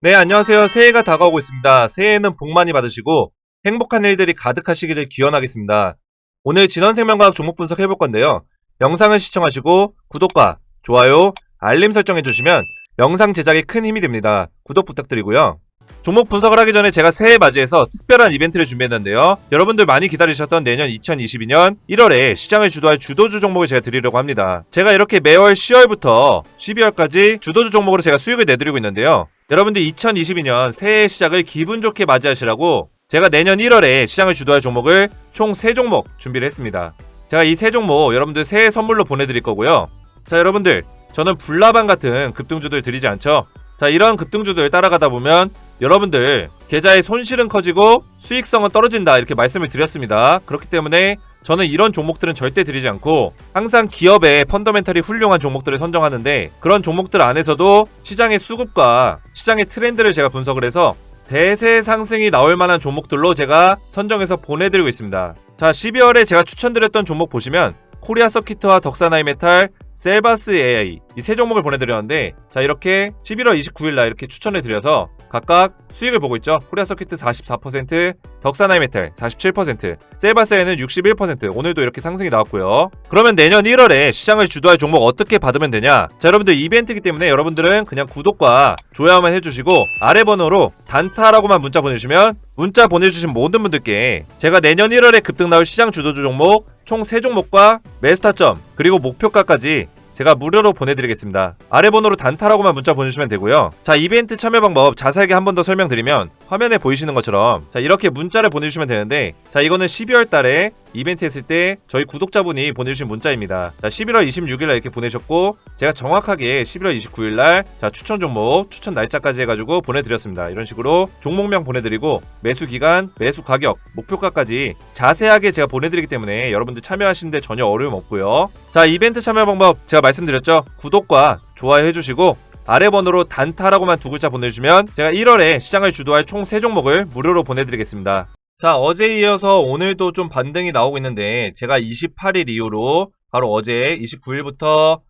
네, 안녕하세요. 새해가 다가오고 있습니다. 새해에는 복 많이 받으시고 행복한 일들이 가득하시기를 기원하겠습니다. 오늘 진원생명과학 종목 분석 해볼 건데요. 영상을 시청하시고 구독과 좋아요, 알림 설정해 주시면 영상 제작에 큰 힘이 됩니다. 구독 부탁드리고요. 종목 분석을 하기 전에 제가 새해 맞이해서 특별한 이벤트를 준비했는데요. 여러분들 많이 기다리셨던 내년 2022년 1월에 시장을 주도할 주도주 종목을 제가 드리려고 합니다. 제가 이렇게 매월 10월부터 12월까지 주도주 종목으로 제가 수익을 내드리고 있는데요. 여러분들 2022년 새해 시작을 기분 좋게 맞이하시라고 제가 내년 1월에 시장을 주도할 종목을 총 3종목 준비를 했습니다. 제가 이 3종목 여러분들 새해 선물로 보내드릴 거고요. 자, 여러분들 저는 불나방 같은 급등주들 드리지 않죠. 자, 이런 급등주들 따라가다 보면 여러분들 계좌의 손실은 커지고 수익성은 떨어진다 이렇게 말씀을 드렸습니다. 그렇기 때문에 저는 이런 종목들은 절대 드리지 않고 항상 기업의 펀더멘털이 훌륭한 종목들을 선정하는데, 그런 종목들 안에서도 시장의 수급과 시장의 트렌드를 제가 분석을 해서 대세 상승이 나올 만한 종목들로 제가 선정해서 보내드리고 있습니다. 자, 12월에 제가 추천드렸던 종목 보시면 코리아 서키트와 덕산하이메탈, 셀바스 AI 이 3종목을 보내드렸는데, 자, 이렇게 11월 29일날 이렇게 추천을 드려서 각각 수익을 보고 있죠. 코리아 서키트 44%, 덕산하이메탈 47%, 셀바스에는 61%. 오늘도 이렇게 상승이 나왔고요. 그러면 내년 1월에 시장을 주도할 종목 어떻게 받으면 되냐? 자, 여러분들 이벤트이기 때문에 여러분들은 그냥 구독과 좋아요만 해주시고 아래 번호로 단타라고만 문자 보내주시면 문자 보내주신 모든 분들께 제가 내년 1월에 급등 나올 시장 주도주 종목 총 3종목과 매수타점 그리고 목표가까지 제가 무료로 보내드리겠습니다. 아래 번호로 단타라고만 문자 보내주시면 되고요. 자, 이벤트 참여 방법 자세하게 한 번 더 설명드리면 화면에 보이시는 것처럼 자, 이렇게 문자를 보내주시면 되는데, 자, 이거는 12월 달에 이벤트 했을 때 저희 구독자분이 보내주신 문자입니다. 자, 11월 26일날 이렇게 보내셨고 제가 정확하게 11월 29일날 자, 추천 종목, 추천 날짜까지 해가지고 보내드렸습니다. 이런 식으로 종목명 보내드리고 매수 기간, 매수 가격, 목표가까지 자세하게 제가 보내드리기 때문에 여러분들 참여하시는데 전혀 어려움 없고요. 자, 이벤트 참여 방법 제가 말씀드렸죠. 구독과 좋아요 해주시고 아래 번호로 단타라고만 2글자 보내주시면 제가 1월에 시장을 주도할 총 3종목을 무료로 보내드리겠습니다. 자, 어제에 이어서 오늘도 좀 반등이 나오고 있는데, 제가 28일 이후로 바로 어제 29일부터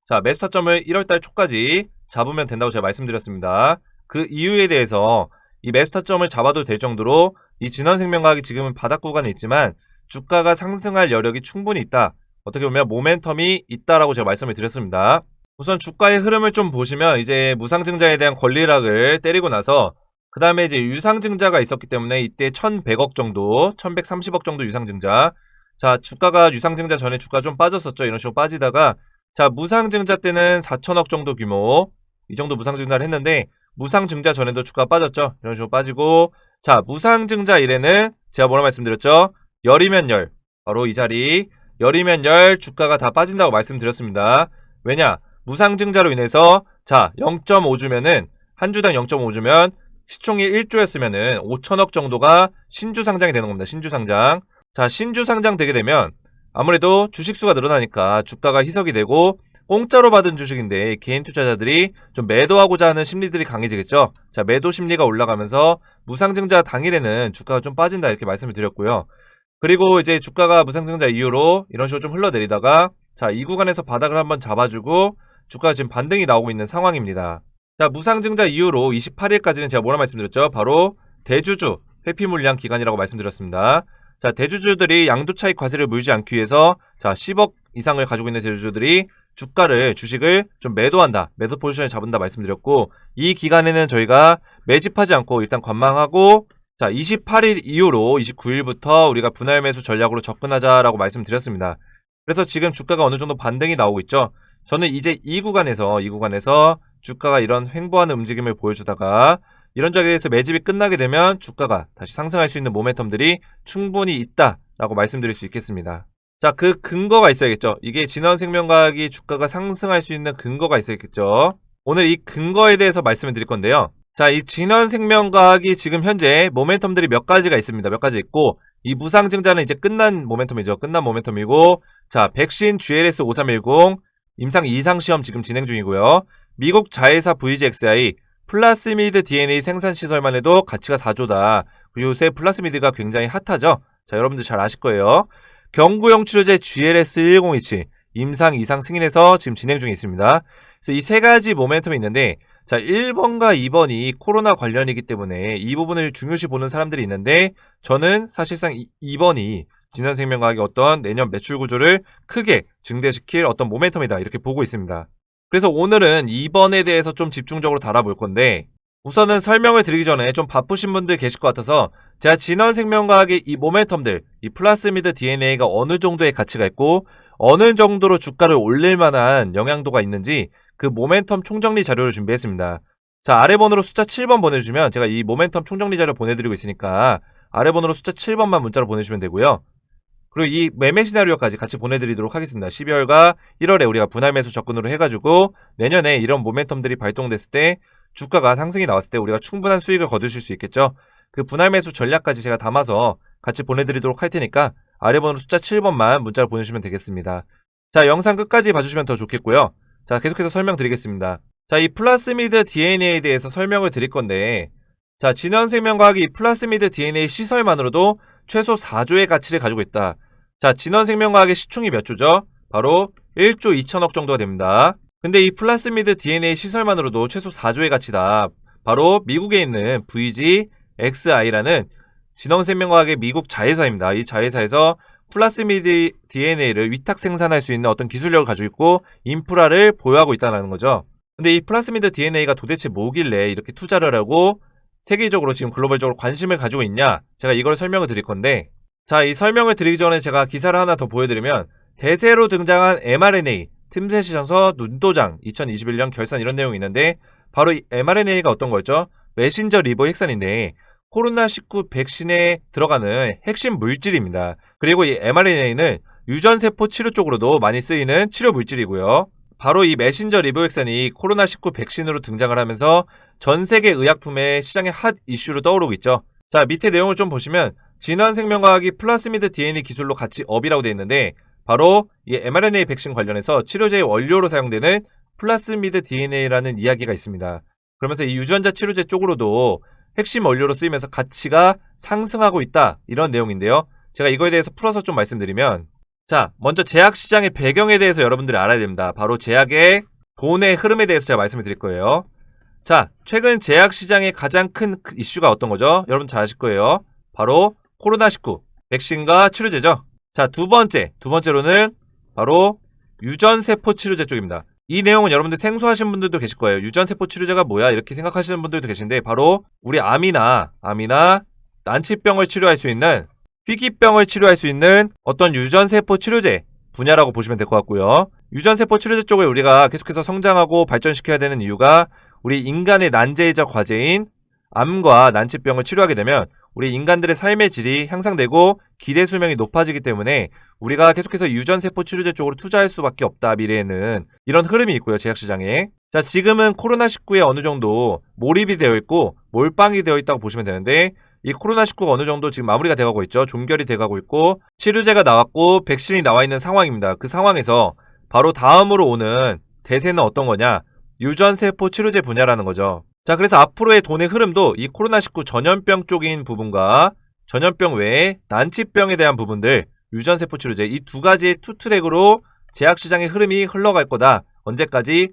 자, 매수타점을 1월달 초까지 잡으면 된다고 제가 말씀드렸습니다. 그 이유에 대해서 이 매수타점을 잡아도 될 정도로 이 진원생명과학이 지금은 바닥 구간에 있지만 주가가 상승할 여력이 충분히 있다, 어떻게 보면 모멘텀이 있다라고 제가 말씀을 드렸습니다. 우선 주가의 흐름을 좀 보시면 이제 무상증자에 대한 권리락을 때리고 나서 그 다음에 이제 유상증자가 있었기 때문에 이때 1100억 정도, 1130억 정도 유상증자. 자, 주가가 유상증자 전에 주가 좀 빠졌었죠. 이런 식으로 빠지다가 자, 무상증자 때는 4000억 정도 규모, 이 정도 무상증자를 했는데 무상증자 전에도 주가 빠졌죠. 이런 식으로 빠지고, 자, 무상증자 이래는 제가 뭐라 말씀드렸죠? 열이면 열, 바로 이 자리 열이면 열 주가가 다 빠진다고 말씀드렸습니다. 왜냐? 무상증자로 인해서 자, 0.5주면은 한 주당 0.5주면 시총이 1조였으면은 5천억 정도가 신주 상장이 되는 겁니다. 신주 상장. 자, 신주 상장 되게 되면 아무래도 주식수가 늘어나니까 주가가 희석이 되고 공짜로 받은 주식인데 개인 투자자들이 좀 매도하고자 하는 심리들이 강해지겠죠. 자, 매도 심리가 올라가면서 무상증자 당일에는 주가가 좀 빠진다 이렇게 말씀을 드렸고요. 그리고 이제 주가가 무상증자 이후로 이런 식으로 좀 흘러내리다가 자, 이 구간에서 바닥을 한번 잡아주고 주가가 지금 반등이 나오고 있는 상황입니다. 자, 무상증자 이후로 28일까지는 제가 뭐라 말씀드렸죠? 바로 대주주 회피물량 기간이라고 말씀드렸습니다. 자, 대주주들이 양도차익 과세를 물지 않기 위해서 자, 10억 이상을 가지고 있는 대주주들이 주가를, 주식을 좀 매도한다, 매도 포지션을 잡은다 말씀드렸고, 이 기간에는 저희가 매집하지 않고 일단 관망하고 자, 28일 이후로 29일부터 우리가 분할 매수 전략으로 접근하자라고 말씀드렸습니다. 그래서 지금 주가가 어느 정도 반등이 나오고 있죠. 저는 이제 이 구간에서 주가가 이런 횡보하는 움직임을 보여주다가 이런 자리에서 매집이 끝나게 되면 주가가 다시 상승할 수 있는 모멘텀들이 충분히 있다라고 말씀드릴 수 있겠습니다. 자, 그 근거가 있어야겠죠. 이게 진원생명과학이 주가가 상승할 수 있는 근거가 있어야겠죠. 오늘 이 근거에 대해서 말씀을 드릴 건데요. 자, 이 진원생명과학이 지금 현재 모멘텀들이 몇 가지가 있습니다. 몇 가지 있고, 이 무상증자는 이제 끝난 모멘텀이죠. 끝난 모멘텀이고, 자, 백신 GLS 5310 임상 2상 시험 지금 진행 중이고요. 미국 자회사 VGXI 플라스미드 DNA 생산 시설만 해도 가치가 4조다. 그리고 요새 플라스미드가 굉장히 핫하죠. 자, 여러분들 잘 아실 거예요. 경구용 치료제 GLS 1027 임상 2상 승인해서 지금 진행 중에 있습니다. 그래서 이 세 가지 모멘텀이 있는데, 자, 1번과 2번이 코로나 관련이기 때문에 이 부분을 중요시 보는 사람들이 있는데 저는 사실상 2번이 진원생명과학의 어떤 내년 매출 구조를 크게 증대시킬 어떤 모멘텀이다 이렇게 보고 있습니다. 그래서 오늘은 2번에 대해서 좀 집중적으로 다뤄볼 건데 우선은 설명을 드리기 전에 좀 바쁘신 분들 계실 것 같아서 제가 진원생명과학의 이 모멘텀들, 이 플라스미드 DNA가 어느 정도의 가치가 있고 어느 정도로 주가를 올릴 만한 영향도가 있는지 그 모멘텀 총정리 자료를 준비했습니다. 자, 아래 번호로 숫자 7번 보내주시면 제가 이 모멘텀 총정리 자료 보내드리고 있으니까 아래 번호로 숫자 7번만 문자로 보내주시면 되고요. 그리고 이 매매 시나리오까지 같이 보내드리도록 하겠습니다. 12월과 1월에 우리가 분할 매수 접근으로 해가지고 내년에 이런 모멘텀들이 발동됐을 때 주가가 상승이 나왔을 때 우리가 충분한 수익을 거두실 수 있겠죠. 그 분할 매수 전략까지 제가 담아서 같이 보내드리도록 할 테니까 아래 번호로 숫자 7번만 문자로 보내주시면 되겠습니다. 자, 영상 끝까지 봐주시면 더 좋겠고요. 자, 계속해서 설명드리겠습니다. 자, 이 플라스미드 DNA에 대해서 설명을 드릴 건데 자, 진원생명과학이 이 플라스미드 DNA 시설만으로도 최소 4조의 가치를 가지고 있다. 자, 진원생명과학의 시총이 몇 조죠? 바로 1조 2천억 정도가 됩니다. 근데 이 플라스미드 DNA 시설만으로도 최소 4조의 가치다. 바로 미국에 있는 VGXI라는 진원생명과학의 미국 자회사입니다. 이 자회사에서 플라스미드 DNA를 위탁 생산할 수 있는 어떤 기술력을 가지고 있고 인프라를 보유하고 있다는 거죠. 근데 이 플라스미드 DNA가 도대체 뭐길래 이렇게 투자를 하고 세계적으로 지금 글로벌적으로 관심을 가지고 있냐? 제가 이걸 설명을 드릴 건데 자, 이 설명을 드리기 전에 제가 기사를 하나 더 보여드리면 대세로 등장한 mRNA 틈새 시전서 눈도장 2021년 결산 이런 내용이 있는데 바로 이 mRNA가 어떤 거였죠? 메신저 리보 핵산인데 코로나19 백신에 들어가는 핵심 물질입니다. 그리고 이 mRNA는 유전세포 치료 쪽으로도 많이 쓰이는 치료 물질이고요. 바로 이 메신저 리보핵산이 코로나19 백신으로 등장을 하면서 전 세계 의약품의 시장의 핫 이슈로 떠오르고 있죠. 자, 밑에 내용을 좀 보시면 진원생명과학이 플라스미드 DNA 기술로 같이 업이라고 되어 있는데 바로 이 mRNA 백신 관련해서 치료제의 원료로 사용되는 플라스미드 DNA라는 이야기가 있습니다. 그러면서 이 유전자 치료제 쪽으로도 핵심 원료로 쓰이면서 가치가 상승하고 있다 이런 내용인데요. 제가 이거에 대해서 풀어서 좀 말씀드리면 자, 먼저 제약시장의 배경에 대해서 여러분들이 알아야 됩니다. 바로 제약의 돈의 흐름에 대해서 제가 말씀을 드릴 거예요. 자, 최근 제약시장의 가장 큰 이슈가 어떤 거죠? 여러분 잘 아실 거예요. 바로 코로나19 백신과 치료제죠. 자, 두 번째로는 바로 유전세포 치료제 쪽입니다. 이 내용은 여러분들 생소하신 분들도 계실 거예요. 유전세포 치료제가 뭐야? 이렇게 생각하시는 분들도 계신데 바로 우리 암이나 난치병을 치료할 수 있는 희귀병을 치료할 수 있는 어떤 유전세포 치료제 분야라고 보시면 될 것 같고요. 유전세포 치료제 쪽을 우리가 계속해서 성장하고 발전시켜야 되는 이유가 우리 인간의 난제이자 과제인 암과 난치병을 치료하게 되면 우리 인간들의 삶의 질이 향상되고 기대 수명이 높아지기 때문에 우리가 계속해서 유전세포 치료제 쪽으로 투자할 수밖에 없다. 미래에는 이런 흐름이 있고요. 제약시장에. 자, 지금은 코로나19에 어느 정도 몰입이 되어 있고 몰빵이 되어 있다고 보시면 되는데 이 코로나19가 어느 정도 지금 마무리가 돼가고 있죠. 종결이 돼가고 있고 치료제가 나왔고 백신이 나와 있는 상황입니다. 그 상황에서 바로 다음으로 오는 대세는 어떤 거냐? 유전세포 치료제 분야라는 거죠. 자, 그래서 앞으로의 돈의 흐름도 이 코로나19 전염병 쪽인 부분과 전염병 외에 난치병에 대한 부분들, 유전세포 치료제 이 두 가지의 투트랙으로 제약시장의 흐름이 흘러갈 거다. 언제까지?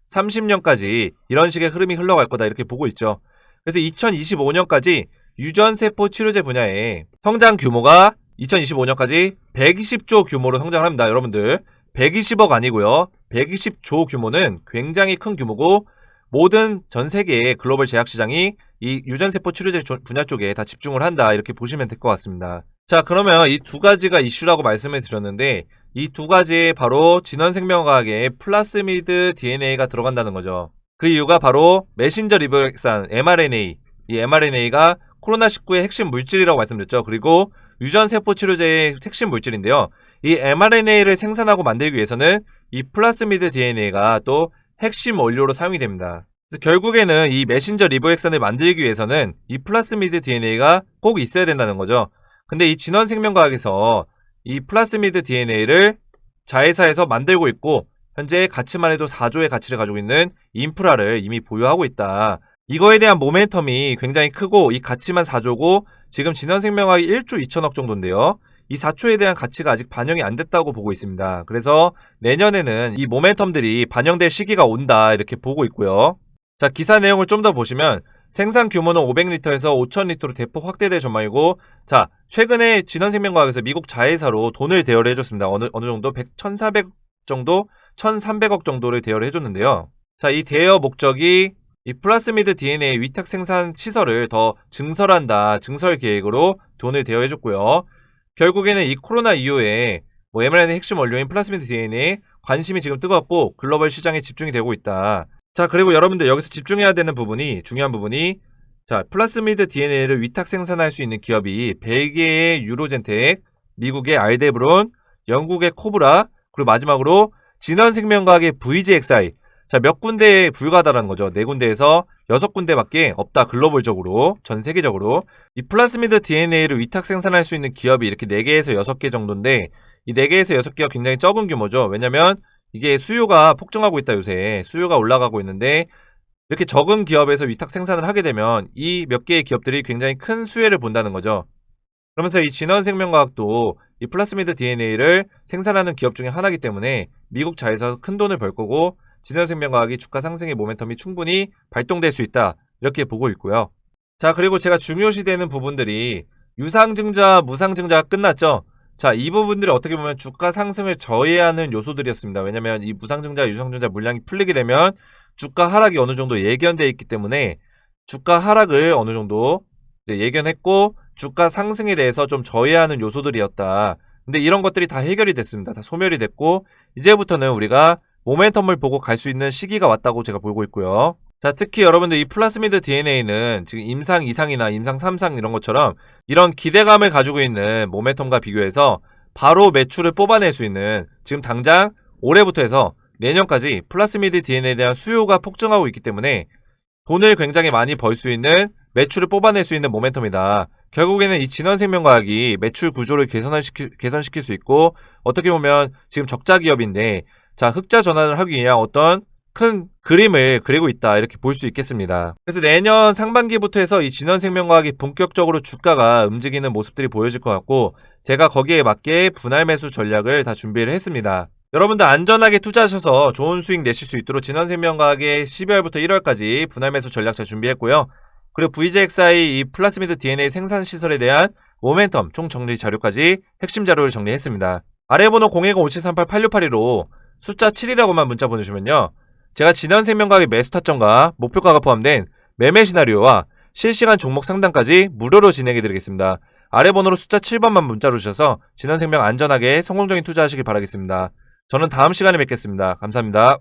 2030년까지 이런 식의 흐름이 흘러갈 거다. 이렇게 보고 있죠. 그래서 2025년까지 유전세포 치료제 분야의 성장 규모가 2025년까지 120조 규모로 성장을 합니다. 여러분들 120억 아니고요. 120조 규모는 굉장히 큰 규모고 모든 전 세계의 글로벌 제약시장이 이 유전세포 치료제 분야 쪽에 다 집중을 한다. 이렇게 보시면 될 것 같습니다. 자, 그러면 이 두 가지가 이슈라고 말씀을 드렸는데 이 두 가지에 바로 진원생명과학의 플라스미드 DNA가 들어간다는 거죠. 그 이유가 바로 메신저 리보핵산 mRNA, 이 mRNA가 코로나19의 핵심 물질이라고 말씀드렸죠. 그리고 유전세포 치료제의 핵심 물질인데요. 이 mRNA를 생산하고 만들기 위해서는 이 플라스미드 DNA가 또 핵심 원료로 사용이 됩니다. 그래서 결국에는 이 메신저 리보핵산을 만들기 위해서는 이 플라스미드 DNA가 꼭 있어야 된다는 거죠. 근데 이 진원생명과학에서 이 플라스미드 DNA를 자회사에서 만들고 있고 현재 가치만 해도 4조의 가치를 가지고 있는 인프라를 이미 보유하고 있다. 이거에 대한 모멘텀이 굉장히 크고 이 가치만 4조고 지금 진원생명과학이 1조 2천억 정도인데요. 이 4초에 대한 가치가 아직 반영이 안 됐다고 보고 있습니다. 그래서 내년에는 이 모멘텀들이 반영될 시기가 온다 이렇게 보고 있고요. 자, 기사 내용을 좀 더 보시면 생산 규모는 500리터에서 5000리터로 대폭 확대될 전망이고, 자, 최근에 진원생명과학에서 미국 자회사로 돈을 대여를 해줬습니다. 어느 정도 1,400억 정도, 1,300억 정도를 대여를 해줬는데요. 자, 이 대여 목적이 이 플라스미드 DNA 위탁 생산 시설을 더 증설한다, 증설 계획으로 돈을 대여해줬고요. 결국에는 이 코로나 이후에 mRNA 핵심 원료인 플라스미드 DNA에 관심이 지금 뜨겁고 글로벌 시장에 집중이 되고 있다. 자, 그리고 여러분들 여기서 집중해야 되는 부분이, 중요한 부분이, 자, 플라스미드 DNA를 위탁 생산할 수 있는 기업이 벨기에의 유로젠텍, 미국의 알데브론, 영국의 코브라, 그리고 마지막으로 진원생명과학의 VGXI. 자, 몇 군데에 불과하다라는 거죠. 4군데에서 6군데밖에 없다. 글로벌적으로, 전 세계적으로. 이 플라스미드 DNA를 위탁 생산할 수 있는 기업이 이렇게 4개에서 6개 정도인데, 이 4개에서 6개가 굉장히 적은 규모죠. 왜냐면 이게 수요가 폭증하고 있다. 요새 수요가 올라가고 있는데, 이렇게 적은 기업에서 위탁 생산을 하게 되면 이 몇 개의 기업들이 굉장히 큰 수혜를 본다는 거죠. 그러면서 이 진원생명과학도 이 플라스미드 DNA를 생산하는 기업 중에 하나이기 때문에 미국 자회사에서 큰 돈을 벌 거고, 진원생명과학이 주가 상승의 모멘텀이 충분히 발동될 수 있다, 이렇게 보고 있고요. 자, 그리고 제가 중요시되는 부분들이 유상증자, 무상증자가 끝났죠. 자, 이 부분들이 어떻게 보면 주가 상승을 저해하는 요소들이었습니다. 왜냐면 이 무상증자, 유상증자 물량이 풀리게 되면 주가 하락이 어느 정도 예견되어 있기 때문에 주가 하락을 어느 정도 이제 예견했고, 주가 상승에 대해서 좀 저해하는 요소들이었다. 근데 이런 것들이 다 해결이 됐습니다. 다 소멸이 됐고, 이제부터는 우리가 모멘텀을 보고 갈 수 있는 시기가 왔다고 제가 보고 있고요. 자, 특히 여러분들 이 플라스미드 DNA는 지금 임상 2상이나 임상 3상 이런 것처럼 이런 기대감을 가지고 있는 모멘텀과 비교해서 바로 매출을 뽑아낼 수 있는, 지금 당장 올해부터 해서 내년까지 플라스미드 DNA에 대한 수요가 폭증하고 있기 때문에 돈을 굉장히 많이 벌 수 있는, 매출을 뽑아낼 수 있는 모멘텀이다. 결국에는 이 진원생명과학이 매출 구조를 개선시킬 수 있고, 어떻게 보면 지금 적자 기업인데, 자, 흑자 전환을 하기 위한 어떤 큰 그림을 그리고 있다, 이렇게 볼 수 있겠습니다. 그래서 내년 상반기부터 해서 이 진원생명과학이 본격적으로 주가가 움직이는 모습들이 보여질 것 같고, 제가 거기에 맞게 분할 매수 전략을 다 준비를 했습니다. 여러분들 안전하게 투자하셔서 좋은 수익 내실 수 있도록 진원생명과학의 12월부터 1월까지 분할 매수 전략 잘 준비했고요. 그리고 VGXI 이 플라스미드 DNA 생산 시설에 대한 모멘텀 총 정리 자료까지 핵심 자료를 정리했습니다. 아래 번호 010-5738-8682로 숫자 7이라고만 문자 보내주시면요, 제가 진원생명과학의 매수 타점과 목표가가 포함된 매매 시나리오와 실시간 종목 상담까지 무료로 진행해드리겠습니다. 아래 번호로 숫자 7번만 문자로 주셔서 진원생명 안전하게 성공적인 투자하시길 바라겠습니다. 저는 다음 시간에 뵙겠습니다. 감사합니다.